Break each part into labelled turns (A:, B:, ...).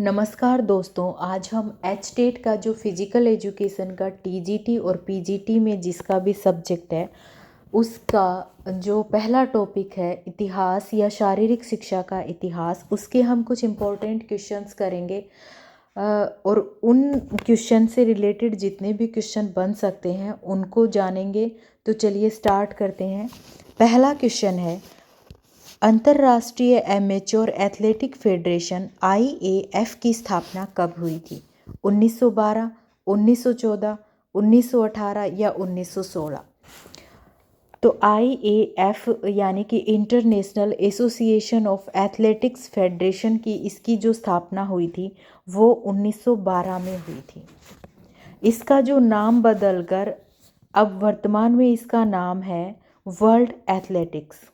A: नमस्कार दोस्तों, आज हम एच टेट का जो फिज़िकल एजुकेशन का टीजीटी और पीजीटी में जिसका भी सब्जेक्ट है उसका जो पहला टॉपिक है इतिहास या शारीरिक शिक्षा का इतिहास, उसके हम कुछ इम्पोर्टेंट क्वेश्चंस करेंगे और उन क्वेश्चन से रिलेटेड जितने भी क्वेश्चन बन सकते हैं उनको जानेंगे। तो चलिए स्टार्ट करते हैं। पहला क्वेश्चन है, अंतर्राष्ट्रीय एमेच्योर एथलेटिक फेडरेशन आईएएफ की स्थापना कब हुई थी? 1912, 1914, 1918 या 1916? तो आईएएफ यानी कि international association of athletics federation की इसकी जो स्थापना हुई थी वो 1912 में हुई थी। इसका जो नाम बदलकर अब वर्तमान में इसका नाम है वर्ल्ड एथलेटिक्स।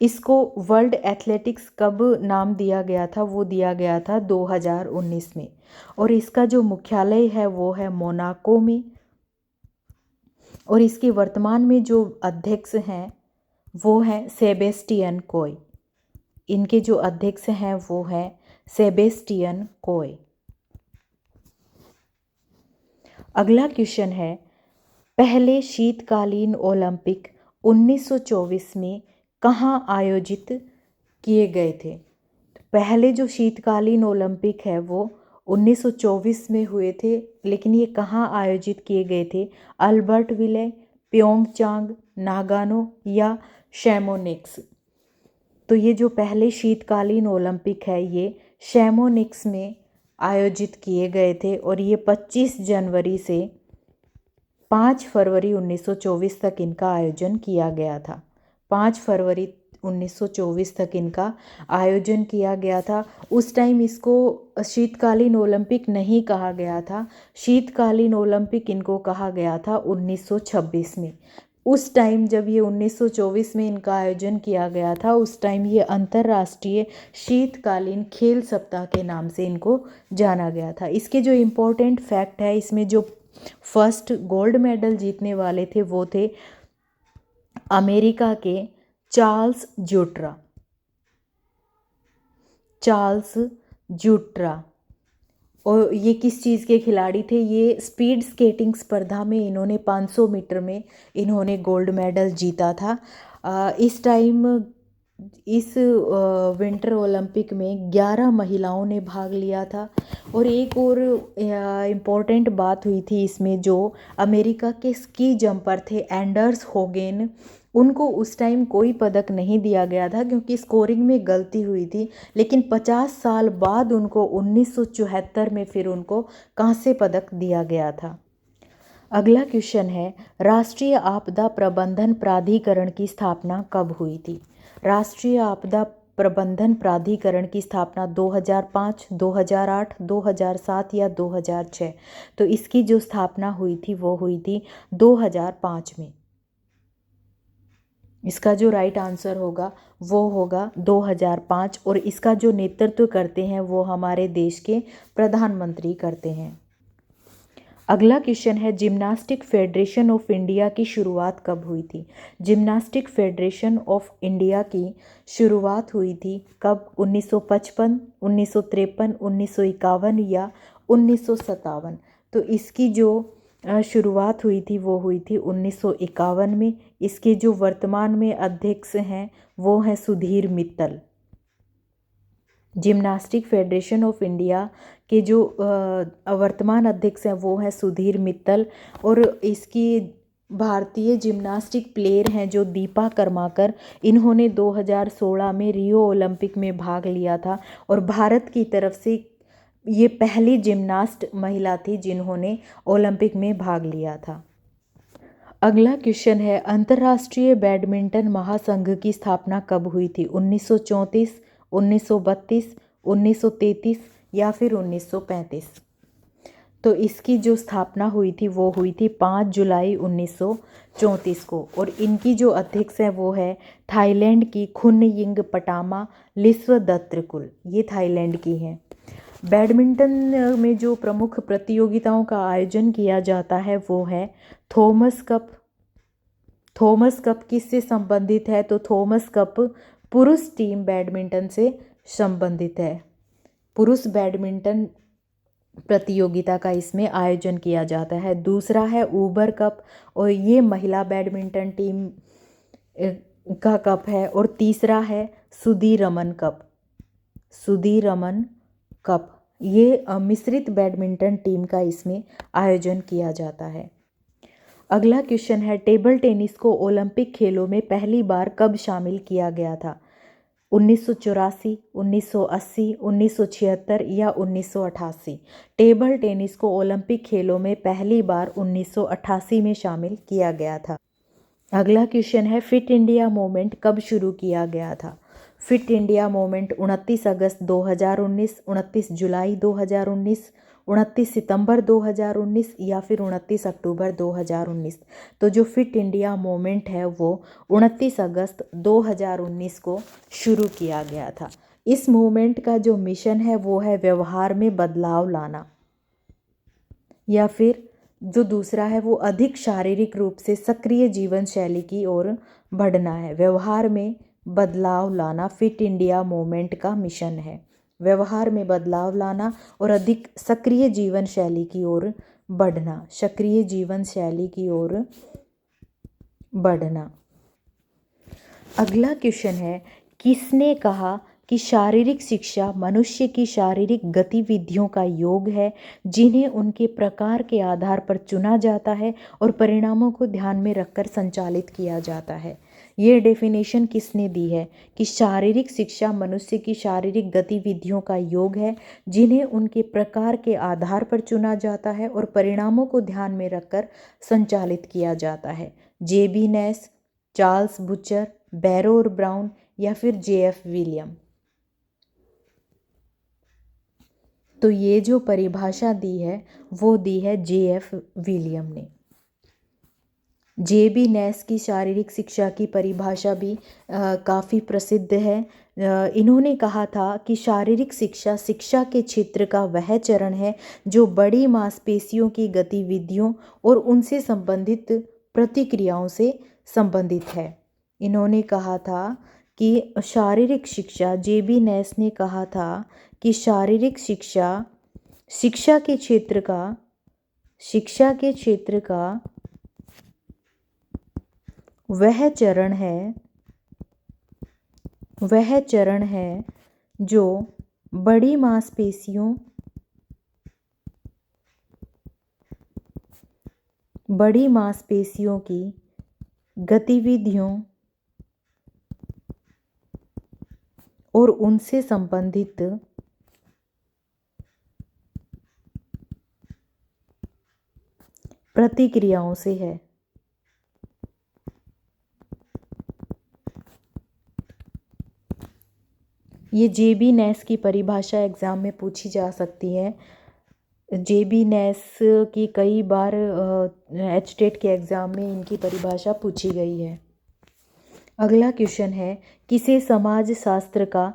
A: इसको वर्ल्ड एथलेटिक्स कब नाम दिया गया था? वो दिया गया था 2019 में, और इसका जो मुख्यालय है वो है मोनाको में। और इसके वर्तमान में जो अध्यक्ष हैं वो हैं सेबेस्टियन कोय। इनके जो अध्यक्ष हैं वो हैं सेबेस्टियन कोय। अगला क्वेश्चन है, पहले शीतकालीन ओलंपिक 1924 में कहाँ आयोजित किए गए थे? पहले जो शीतकालीन ओलंपिक है वो 1924 में हुए थे, लेकिन ये कहाँ आयोजित किए गए थे? अल्बर्टविले, प्योंगचांग, नागानो या शैमोनिक्स? तो ये जो पहले शीतकालीन ओलंपिक है ये शैमोनिक्स में आयोजित किए गए थे, और ये 25 जनवरी से 5 फरवरी 1924 तक इनका आयोजन किया गया था। 5 फरवरी 1924 तक इनका आयोजन किया गया था। उस टाइम इसको शीतकालीन ओलंपिक नहीं कहा गया था, शीतकालीन ओलंपिक इनको कहा गया था 1926 में। उस टाइम जब ये 1924 में इनका आयोजन किया गया था, उस टाइम ये अंतर्राष्ट्रीय शीतकालीन खेल सप्ताह के नाम से इनको जाना गया था। इसके जो इम्पोर्टेंट फैक्ट है, इसमें जो फर्स्ट गोल्ड मेडल जीतने वाले थे वो थे अमेरिका के चार्ल्स जूट्रा। और ये किस चीज़ के खिलाड़ी थे? ये स्पीड स्केटिंग स्पर्धा में इन्होंने 500 मीटर में इन्होंने गोल्ड मेडल जीता था। इस टाइम इस विंटर ओलंपिक में 11 महिलाओं ने भाग लिया था। और एक और इम्पॉर्टेंट बात हुई थी इसमें, जो अमेरिका के स्की जंपर थे एंडर्स होगेन, उनको उस टाइम कोई पदक नहीं दिया गया था क्योंकि स्कोरिंग में गलती हुई थी, लेकिन 50 साल बाद उनको 1974 में फिर उनको कांस्य पदक दिया गया था। अगला क्वेश्चन है, राष्ट्रीय आपदा प्रबंधन प्राधिकरण की स्थापना कब हुई थी? राष्ट्रीय आपदा प्रबंधन प्राधिकरण की स्थापना 2005, 2008, 2007 या 2006? तो इसकी जो स्थापना हुई थी वो हुई थी 2005 में। इसका जो राइट आंसर होगा वो होगा 2005, और इसका जो नेतृत्व करते हैं वो हमारे देश के प्रधानमंत्री करते हैं। अगला क्वेश्चन है, जिम्नास्टिक फेडरेशन ऑफ इंडिया की शुरुआत कब हुई थी? जिम्नास्टिक फेडरेशन ऑफ इंडिया की शुरुआत हुई थी कब? 1955, 1953, 1951 या 1957? तो इसकी जो शुरुआत हुई थी वो हुई थी 1951 में। इसके जो वर्तमान में अध्यक्ष हैं वो हैं Sudhir Mittal. Gymnastic federation of India के जो वर्तमान अध्यक्ष हैं वो हैं सुधीर मित्तल। और इसकी भारतीय जिम्नास्टिक प्लेयर हैं जो दीपा कर्माकर, इन्होंने 2016 में रियो ओलंपिक में भाग लिया था, और भारत की तरफ से ये पहली जिम्नास्ट महिला थी जिन्होंने ओलंपिक में भाग लिया था। अगला क्वेश्चन है, अंतर्राष्ट्रीय बैडमिंटन महासंघ की स्थापना कब हुई थी? 1934, 1932, 1933 या फिर 1935? तो इसकी जो स्थापना हुई थी वो हुई थी 5 जुलाई 1934 को, और इनकी जो अध्यक्ष है वो है थाईलैंड की खुनयिंग पटामा लिस्वदत्तकुल, ये थाईलैंड की हैं। बैडमिंटन में जो प्रमुख प्रतियोगिताओं का आयोजन किया जाता है वो है थॉमस कप। थॉमस कप किससे संबंधित है? तो थॉमस कप पुरुष टीम बैडमिंटन से संबंधित है। पुरुष बैडमिंटन प्रतियोगिता का इसमें आयोजन किया जाता है। दूसरा है ऊबर कप, और ये महिला बैडमिंटन टीम का कप है। और तीसरा है सुधीरमन कप। सुधीरमन कप ये मिश्रित बैडमिंटन टीम का इसमें आयोजन किया जाता है। अगला क्वेश्चन है, टेबल टेनिस को ओलंपिक खेलों में पहली बार कब शामिल किया गया था? 1984, 1980, 1976 या 1988? टेबल टेनिस को ओलंपिक खेलों में पहली बार 1988 में शामिल किया गया था। अगला क्वेश्चन है, फिट इंडिया मूवमेंट कब शुरू किया गया था? फिट इंडिया मूवमेंट 29 अगस्त 2019, 29 जुलाई 2019, 29 सितंबर 2019 या फिर 29 अक्टूबर 2019? तो जो फिट इंडिया मूवमेंट है वो 29 अगस्त 2019 को शुरू किया गया था। इस मूवमेंट का जो मिशन है वो है व्यवहार में बदलाव लाना, या फिर जो दूसरा है वो अधिक शारीरिक रूप से सक्रिय जीवन शैली की ओर बढ़ना है। व्यवहार में बदलाव लाना फिट इंडिया मूवमेंट का मिशन है। व्यवहार में बदलाव लाना और अधिक सक्रिय जीवन शैली की ओर बढ़ना, सक्रिय जीवन शैली की ओर बढ़ना। अगला क्वेश्चन है, किसने कहा कि शारीरिक शिक्षा मनुष्य की शारीरिक गतिविधियों का योग है जिन्हें उनके प्रकार के आधार पर चुना जाता है और परिणामों को ध्यान में रखकर संचालित किया जाता है? ये डेफिनेशन किसने दी है कि शारीरिक शिक्षा मनुष्य की शारीरिक गतिविधियों का योग है जिन्हें उनके प्रकार के आधार पर चुना जाता है और परिणामों को ध्यान में रखकर संचालित किया जाता है? जेबी नेस, चार्ल्स बुचर, बैरो और ब्राउन या फिर जेएफ विलियम? तो ये जो परिभाषा दी है वो दी है जेएफ विलियम ने। जेबी नेस की शारीरिक शिक्षा की परिभाषा भी काफ़ी प्रसिद्ध है। इन्होंने कहा था कि शारीरिक शिक्षा शिक्षा के क्षेत्र का वह चरण है जो बड़ी मांसपेशियों की गतिविधियों और उनसे संबंधित प्रतिक्रियाओं से संबंधित है। इन्होंने कहा था कि शारीरिक शिक्षा, जेबी नेस ने कहा था कि शारीरिक शिक्षा शिक्षा के क्षेत्र का वह चरण है जो बड़ी मांसपेशियों की गतिविधियों और उनसे संबंधित प्रतिक्रियाओं से है। ये जेबी नेस की परिभाषा एग्ज़ाम में पूछी जा सकती है। जेबी नेस की कई बार एचटेट के एग्ज़ाम में इनकी परिभाषा पूछी गई है। अगला क्वेश्चन है, किसे समाज शास्त्र का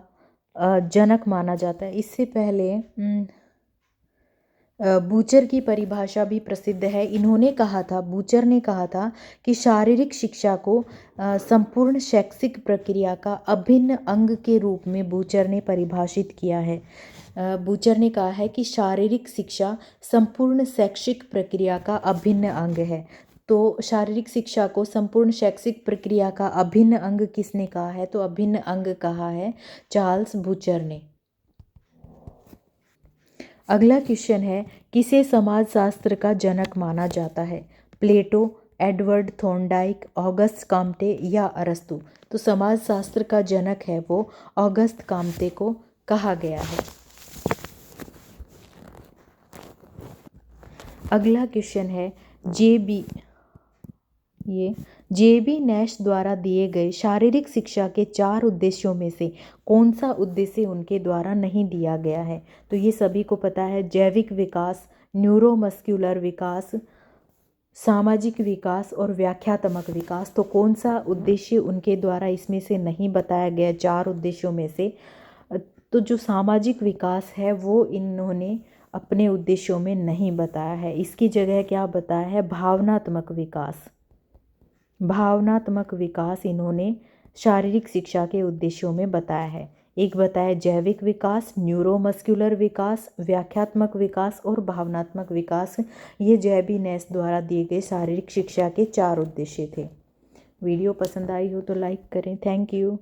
A: जनक माना जाता है? इससे पहले बूचर की परिभाषा भी प्रसिद्ध है। बूचर ने कहा था कि शारीरिक शिक्षा को संपूर्ण शैक्षिक प्रक्रिया का अभिन्न अंग के रूप में बूचर ने परिभाषित किया है। बूचर ने कहा है कि शारीरिक शिक्षा संपूर्ण शैक्षिक प्रक्रिया का अभिन्न अंग है। तो शारीरिक शिक्षा को संपूर्ण शैक्षिक प्रक्रिया का अभिन्न अंग किसने कहा है? तो अभिन्न अंग कहा है चार्ल्स बूचर ने। अगला क्वेश्चन है, किसे समाजशास्त्र का जनक माना जाता है? प्लेटो, एडवर्ड थॉर्नडाइक, ऑगस्ट काम्टे या अरस्तु? तो समाजशास्त्र का जनक है वो ऑगस्ट काम्टे को कहा गया है। अगला क्वेश्चन है, जेबी नेश द्वारा दिए गए शारीरिक शिक्षा के 4 उद्देश्यों में से कौन सा उद्देश्य उनके द्वारा नहीं दिया गया है? तो ये सभी को पता है, जैविक विकास, न्यूरोमस्कुलर विकास, सामाजिक विकास और व्याख्यात्मक विकास। तो कौन सा उद्देश्य उनके द्वारा इसमें से नहीं बताया गया 4 उद्देश्यों में से? तो जो सामाजिक विकास है वो इन्होंने अपने उद्देश्यों में नहीं बताया है। इसकी जगह क्या बताया है? भावनात्मक विकास इन्होंने शारीरिक शिक्षा के उद्देश्यों में बताया है। एक बताया जैविक विकास, न्यूरोमस्कुलर विकास, व्याख्यात्मक विकास और भावनात्मक विकास। ये जैबी नेस द्वारा दिए गए शारीरिक शिक्षा के 4 उद्देश्य थे। वीडियो पसंद आई हो तो लाइक करें। Thank you.